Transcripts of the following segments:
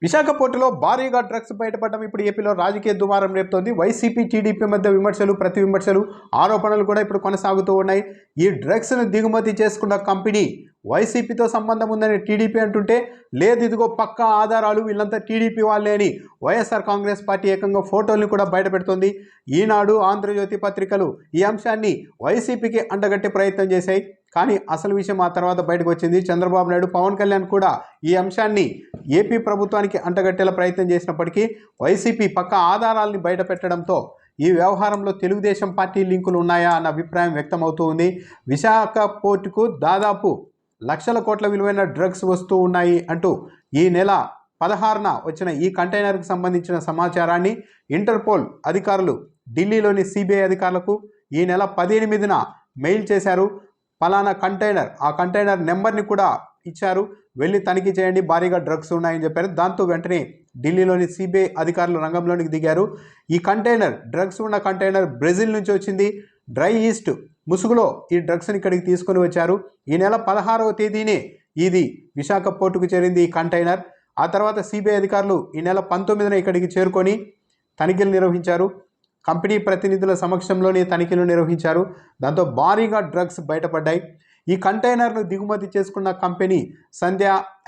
విశాఖ పోర్టులో భారీగా డ్రగ్స్ బయటపడడం ఇప్పుడు ఏపీలో రాజకీయ దుమారం రేపుతోంది. వైసీపీ టీడీపీ మధ్య విమర్శలు, ప్రతి విమర్శలు, ఆరోపణలు కూడా ఇప్పుడు కొనసాగుతూ ఉన్నాయి. ఈ డ్రగ్స్ను దిగుమతి చేసుకున్న కంపెనీ వైసీపీతో సంబంధం ఉందని టీడీపీ అంటుంటే, లేదు ఇదిగో పక్కా ఆధారాలు వీళ్ళంతా టీడీపీ వాళ్ళే అని వైఎస్ఆర్ కాంగ్రెస్ పార్టీ ఏకంగా ఫోటోల్ని కూడా బయటపెడుతోంది. ఈనాడు, ఆంధ్రజ్యోతి పత్రికలు ఈ అంశాన్ని వైసీపీకి అంటగట్టే ప్రయత్నం చేశాయి. కానీ అసలు విషయం ఆ తర్వాత బయటకు వచ్చింది. చంద్రబాబు నాయుడు, పవన్ కళ్యాణ్ కూడా ఈ అంశాన్ని ఏపీ ప్రభుత్వానికి అంటగట్టేలా ప్రయత్నం చేసినప్పటికీ వైసీపీ పక్క ఆధారాలని బయట పెట్టడంతో ఈ వ్యవహారంలో తెలుగుదేశం పార్టీ లింకులు ఉన్నాయా అన్న అభిప్రాయం వ్యక్తమవుతూ ఉంది. విశాఖ పోర్టుకు దాదాపు లక్షల కోట్ల విలువైన డ్రగ్స్ వస్తూ ఉన్నాయి అంటూ ఈ నెల 16న వచ్చిన ఈ కంటైనర్కు సంబంధించిన సమాచారాన్ని ఇంటర్పోల్ అధికారులు ఢిల్లీలోని సిబిఐ అధికారులకు ఈ నెల 18న మెయిల్ చేశారు. ఫలానా కంటైనర్, ఆ కంటైనర్ నెంబర్ని కూడా ఇచ్చారు, వెళ్ళి తనిఖీ చేయండి, భారీగా డ్రగ్స్ ఉన్నాయని చెప్పారు. దాంతో వెంటనే ఢిల్లీలోని సిబిఐ అధికారులు రంగంలోనికి దిగారు. ఈ కంటైనర్, డ్రగ్స్ ఉన్న కంటైనర్ బ్రెజిల్ నుంచి వచ్చింది. డ్రై ఈస్ట్ ముసుగులో ఈ డ్రగ్స్ని ఇక్కడికి తీసుకొని వచ్చారు. ఈ నెల 16వ తేదీనే ఇది విశాఖ పోర్టుకు చేరింది ఈ కంటైనర్. ఆ తర్వాత సిబిఐ అధికారులు ఈ నెల 19న ఇక్కడికి చేరుకొని తనిఖీలు నిర్వహించారు. కంపెనీ ప్రతినిధుల సమక్షంలోనే తనిఖీలు నిర్వహించారు. దాంతో భారీగా డ్రగ్స్ బయటపడ్డాయి. ఈ కంటైనర్ను దిగుమతి చేసుకున్న కంపెనీ సంధ్య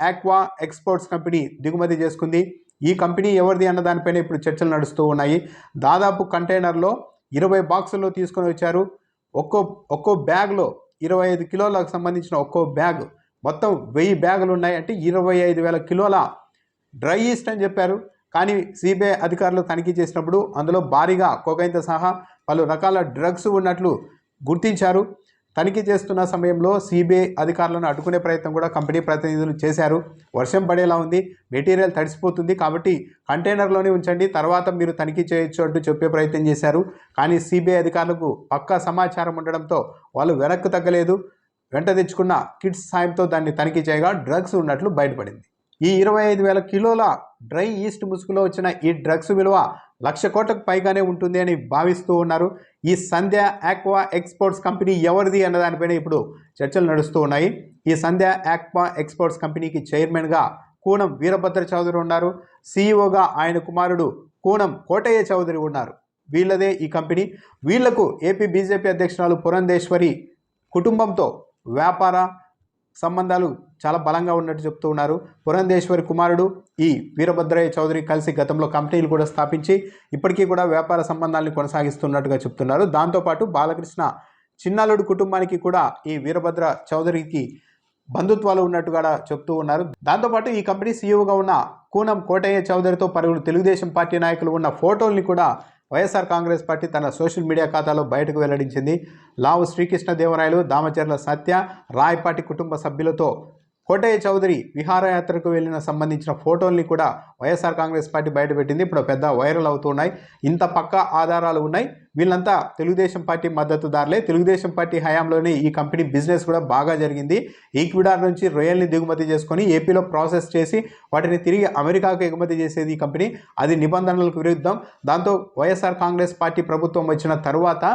ఆక్వా ఎక్స్పోర్ట్స్ కంపెనీ దిగుమతి చేసుకుంది. ఈ కంపెనీ ఎవరిది అన్న దానిపైన ఇప్పుడు చర్చలు నడుస్తూ ఉన్నాయి. దాదాపు కంటైనర్లో 20 బాక్సుల్లో తీసుకొని వచ్చారు. ఒక్కో బ్యాగ్లో 25 కిలోలకు సంబంధించిన ఒక్కో బ్యాగ్, మొత్తం 1000 బ్యాగులు ఉన్నాయి. అంటే 25,000 కిలోల డ్రై ఈస్ట్ అని చెప్పారు. కానీ సిబిఐ అధికారులు తనిఖీ చేసినప్పుడు అందులో భారీగా కొకైన్తో సహా పలు రకాల డ్రగ్స్ ఉన్నట్లు గుర్తించారు. తనిఖీ చేస్తున్న సమయంలో సిబిఐ అధికారులను అడ్డుకునే ప్రయత్నం కూడా కంపెనీ ప్రతినిధులు చేశారు. వర్షం పడేలా ఉంది, మెటీరియల్ తడిసిపోతుంది, కాబట్టి కంటైనర్లోనే ఉంచండి, తర్వాత మీరు తనిఖీ చేయొచ్చు అంటూ చెప్పే ప్రయత్నం చేశారు. కానీ సిబిఐ అధికారులకు పక్కా సమాచారం ఉండడంతో వాళ్ళు వెనక్కు తగ్గలేదు. వెంట తెచ్చుకున్న కిట్స్ సాయంతో దాన్ని తనిఖీ చేయగా డ్రగ్స్ ఉన్నట్లు బయటపడింది. ఈ 25,000 కిలోల డ్రై ఈస్ట్ ముసుగులో వచ్చిన ఈ డ్రగ్స్ విలువ 1,00,000 కోట్లకు పైగానే ఉంటుంది అని భావిస్తూ ఉన్నారు. ఈ సంధ్య ఆక్వా ఎక్స్పోర్ట్స్ కంపెనీ ఎవరిది అన్న దానిపైన ఇప్పుడు చర్చలు నడుస్తూ ఉన్నాయి. ఈ సంధ్య ఆక్వా ఎక్స్పోర్ట్స్ కంపెనీకి చైర్మన్గా కూనం వీరభద్ర చౌదరి ఉన్నారు. సీఈఓగా ఆయన కుమారుడు కూనం కోటయ్య చౌదరి ఉన్నారు. వీళ్ళదే ఈ కంపెనీ. వీళ్లకు ఏపీ బీజేపీ అధ్యక్షురాలు పురంధేశ్వరి కుటుంబంతో వ్యాపార సంబంధాలు చాలా బలంగా ఉన్నట్టు చెప్తూ ఉన్నారు. పురంధేశ్వరి కుమారుడు ఈ వీరభద్రయ్య చౌదరి కలిసి గతంలో కంపెనీలు కూడా స్థాపించి ఇప్పటికీ కూడా వ్యాపార సంబంధాలను కొనసాగిస్తున్నట్టుగా చెప్తున్నారు. దాంతోపాటు బాలకృష్ణ చిన్నల్లుడు కుటుంబానికి కూడా ఈ వీరభద్ర చౌదరికి బంధుత్వాలు ఉన్నట్టుగా చెప్తూ ఉన్నారు. దాంతోపాటు ఈ కంపెనీ సీఈఓగా ఉన్న కూనం కోటయ్య చౌదరితో పలువురు తెలుగుదేశం పార్టీ నాయకులు ఉన్న ఫోటోల్ని కూడా వైఎస్ఆర్ కాంగ్రెస్ పార్టీ తన సోషల్ మీడియా ఖాతాలో బయటకు వెల్లడించింది. లావు శ్రీకృష్ణదేవరాయలు, దామచర్ల సత్య, రాయపాటి కుటుంబ సభ్యులతో కోటయ్య చౌదరి విహారయాత్రకు వెళ్ళిన సంబంధించిన ఫోటోల్ని కూడా వైఎస్ఆర్ కాంగ్రెస్ పార్టీ బయటపెట్టింది. ఇప్పుడు పెద్ద వైరల్ అవుతున్నాయి. ఇంత పక్కా ఆధారాలు ఉన్నాయి. వీళ్ళంతా తెలుగుదేశం పార్టీ మద్దతుదారులే. తెలుగుదేశం పార్టీ హయాంలోనే ఈ కంపెనీ బిజినెస్ కూడా బాగా జరిగింది. ఈక్విడార్ నుంచి రొయ్యల్ని దిగుమతి చేసుకొని ఏపీలో ప్రాసెస్ చేసి వాటిని తిరిగి అమెరికాకు ఎగుమతి చేసేది ఈ కంపెనీ. అది నిబంధనలకు విరుద్ధం. దాంతో వైఎస్ఆర్ కాంగ్రెస్ పార్టీ ప్రభుత్వం వచ్చిన తరువాత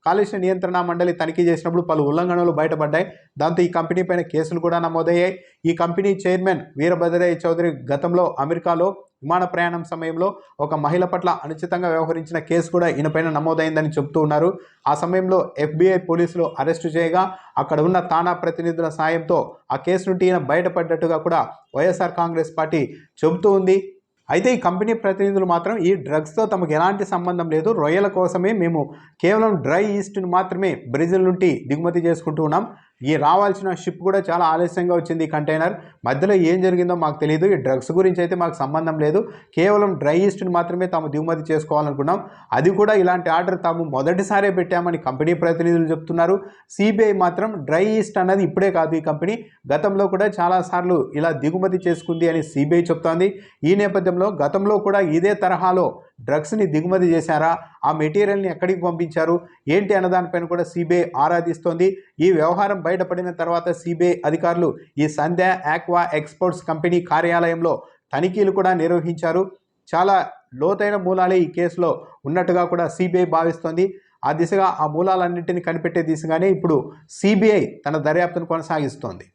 కాలుష్య నియంత్రణ మండలి తనిఖీ చేసినప్పుడు పలు ఉల్లంఘనలు బయటపడ్డాయి. దాంతో ఈ కంపెనీ పైన కేసులు కూడా నమోదయ్యాయి. ఈ కంపెనీ చైర్మన్ వీరభద్రయ్య చౌదరి గతంలో అమెరికాలో విమాన ప్రయాణం సమయంలో ఒక మహిళ పట్ల అనుచితంగా వ్యవహరించిన కేసు కూడా ఈయనపైన నమోదైందని చెప్తూ ఉన్నారు. ఆ సమయంలో FBI పోలీసులు అరెస్టు చేయగా అక్కడ ఉన్న తానా ప్రతినిధుల సాయంతో ఆ కేసు నుండి ఈయన బయటపడ్డట్టుగా కూడా వైఎస్ఆర్ కాంగ్రెస్ పార్టీ చెబుతూ ఉంది. అయితే ఈ కంపెనీ ప్రతినిధులు మాత్రం ఈ డ్రగ్స్తో తమకు ఎలాంటి సంబంధం లేదు, రొయ్యల కోసమే మేము కేవలం డ్రై ఈస్ట్ని మాత్రమే బ్రెజిల్ నుండి దిగుమతి చేసుకుంటూ ఉన్నాం. ఈ రావాల్సిన షిప్ కూడా చాలా ఆలస్యంగా వచ్చింది. ఈ కంటైనర్ మధ్యలో ఏం జరిగిందో మాకు తెలియదు. ఈ డ్రగ్స్ గురించి అయితే మాకు సంబంధం లేదు. కేవలం డ్రై ఈస్ట్ని మాత్రమే తాము దిగుమతి చేసుకోవాలనుకున్నాం. అది కూడా ఇలాంటి ఆర్డర్ తాము మొదటిసారే పెట్టామని కంపెనీ ప్రతినిధులు చెప్తున్నారు. సిబిఐ మాత్రం డ్రై ఈస్ట్ అన్నది ఇప్పుడే కాదు, ఈ కంపెనీ గతంలో కూడా చాలాసార్లు ఇలా దిగుమతి చేసుకుంది అని సిబిఐ చెప్తోంది. ఈ నేపథ్యంలో గతంలో కూడా ఇదే తరహాలో డ్రగ్స్ని దిగుమతి చేశారా, ఆ మెటీరియల్ని ఎక్కడికి పంపించారు ఏంటి అన్నదానిపైన కూడా సిబిఐ ఆరాధిస్తోంది. ఈ వ్యవహారం బయటపడిన తర్వాత సిబిఐ అధికారులు ఈ సంధ్య ఆక్వా ఎక్స్పోర్ట్స్ కంపెనీ కార్యాలయంలో తనిఖీలు కూడా నిర్వహించారు. చాలా లోతైన మూలాలే ఈ కేసులో ఉన్నట్టుగా కూడా సిబిఐ భావిస్తోంది. ఆ దిశగా ఆ మూలాలన్నింటినీ కనిపెట్టే దిశగానే ఇప్పుడు సిబిఐ తన దర్యాప్తును కొనసాగిస్తోంది.